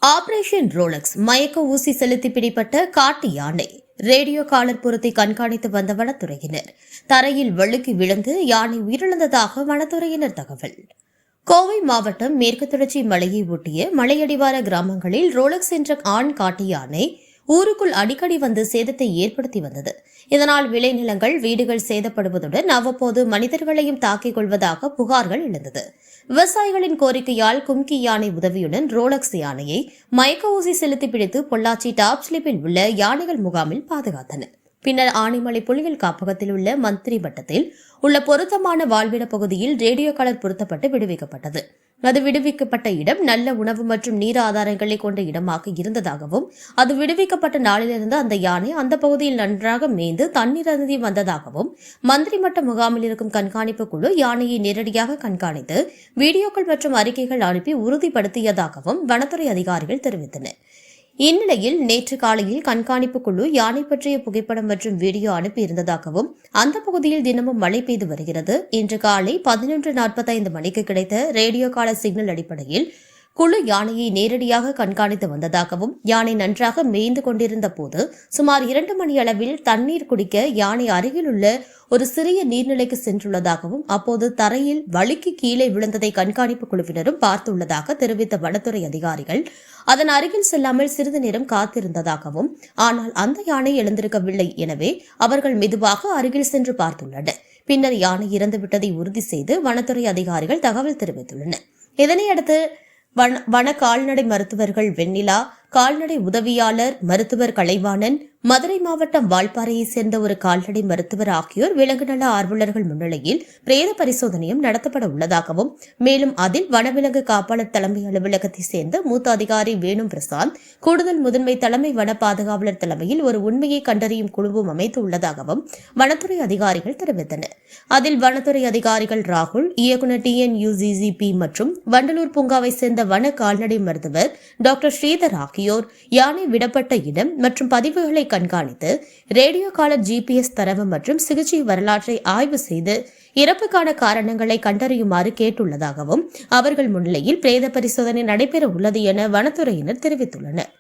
Operation Rolex மயக்க ஊசி செலுத்தி பிடிப்பட்ட காட்டு யானை. ரேடியோ காலர் பொருத்தி கண்காணித்து வந்த வனத்துறையினர் தரையில் வழுக்கி விழுந்து யானை உயிரிழந்ததாக வனத்துறையினர் தகவல். கோவை மாவட்டம் மேற்கு தொடர்ச்சி மலையை ஒட்டிய மலையடிவார கிராமங்களில் ரோலக்ஸ் என்ற ஆண் காட்டு யானை ஊருக்குள் அடிக்கடி வந்து சேதத்தை ஏற்படுத்தி வந்தது. இதனால் விளைநிலங்கள், வீடுகள் சேதப்படுவதுடன் அவ்வப்போது மனிதர்களையும் தாக்கிக் கொள்வதாக புகார்கள் எழுந்தது. விவசாயிகளின் கோரிக்கையால் கும்கி யானை உதவியுடன் ரோலக்ஸ் யானையை மயக்க ஊசி செலுத்தி பிடித்து பொள்ளாச்சி டாப் ஸ்லிப்பில் உள்ள யானைகள் முகாமில் பாதுகாத்தனர். பின்னர் ஆனைமலை புலிகள் காப்பகத்தில் உள்ள மந்திரி வட்டத்தில் உள்ள பொருத்தமான வாழ்விட பகுதியில் ரேடியோ காலர் பொருத்தப்பட்டு விடுவிக்கப்பட்டது. அது விடுவிக்கப்பட்ட இடம் நல்ல உணவு மற்றும் நீர் ஆதாரங்களை கொண்ட இடமாக இருந்ததாகவும், அது விடுவிக்கப்பட்ட நாளிலிருந்து அந்த யானை அந்த பகுதியில் நன்றாக மேய்ந்து தண்ணீர் அருந்தி வந்ததாகவும் மந்திரி மட்ட முகாமில் இருக்கும் கண்காணிப்பு குழு யானையை நேரடியாக கண்காணித்து வீடியோக்கள் மற்றும் அறிக்கைகள் அனுப்பி உறுதிப்படுத்தியதாகவும் வனத்துறை அதிகாரிகள் தெரிவித்தனர். இந்நிலையில் நேற்று காலையில் கண்காணிப்பு குழு யானை பற்றிய புகைப்படம் மற்றும் வீடியோ அனுப்பியிருந்ததாகவும், அந்த பகுதியில் தினமும் மழை பெய்து வருகிறது. இன்று காலை 11:45 மணிக்கு கிடைத்த ரேடியோ கால சிக்னல் அடிப்படையில் குழு யானையை நேரடியாக கண்காணித்து வந்ததாகவும், யானை நன்றாக மேய்ந்து கொண்டிருந்த போது சுமார் 2 மணி அளவில் தண்ணீர் குடிக்க யானை அருகில் உள்ள ஒரு சிறிய நீர்நிலைக்கு சென்றுள்ளதாகவும், அப்போது தரையில் வழுக்கி கீழே விழுந்ததை கண்காணிப்பு குழுவினரும் பார்த்துள்ளதாக தெரிவித்த வனத்துறை அதிகாரிகள், அதன் அருகில் செல்லாமல் சிறிது நேரம் காத்திருந்ததாகவும், ஆனால் அந்த யானை எழுந்திருக்கவில்லை. எனவே அவர்கள் மெதுவாக அருகில் சென்று பார்த்துள்ளனர். பின்னர் யானை இறந்துவிட்டதை உறுதி செய்து வனத்துறை அதிகாரிகள் தகவல் தெரிவித்துள்ளனர். இதனையடுத்து வன கால்நடை மருத்துவர்கள் வெண்ணிலா, கால்நடை உதவியாளர் மருத்துவர் கலைவாணன், மதுரை மாவட்டம் வால்பாறையைச் சேர்ந்த ஒரு கால்நடை மருத்துவர் ஆகியோர் விலங்கு நல ஆர்வலர்கள் முன்னிலையில் பிரேத பரிசோதனையும் நடத்தப்பட உள்ளதாகவும், மேலும் அதில் வனவிலங்கு காப்பாளர் தலைமை அலுவலகத்தைச் சேர்ந்த மூத்த அதிகாரி வேணு பிரசாந்த், கூடுதல் முதன்மை தலைமை வன பாதுகாவலர் தலைமையில் ஒரு உண்மையை கண்டறியும் குழுவும் அமைத்து உள்ளதாகவும் வனத்துறை அதிகாரிகள் தெரிவித்தனர். அதில் வனத்துறை அதிகாரிகள் ராகுல், இயக்குநர் TNUGCP மற்றும் வண்டலூர் பூங்காவைச் சேர்ந்த வன கால்நடை மருத்துவர் டாக்டர் ஸ்ரீதர் ஆகியோர் யானை விடப்பட்ட இடம் மற்றும் பதிவுகளை கண்காணித்து ரேடியோ காலர் GPS தரவு மற்றும் சிகிச்சை வரலாற்றை ஆய்வு செய்து இறப்புக்கான காரணங்களை கண்டறியுமாறு கேட்டுள்ளதாகவும் அவர்கள் முன்னிலையில் பிரேத பரிசோதனை நடைபெற உள்ளது என வனத்துறையினர் தெரிவித்துள்ளனர்.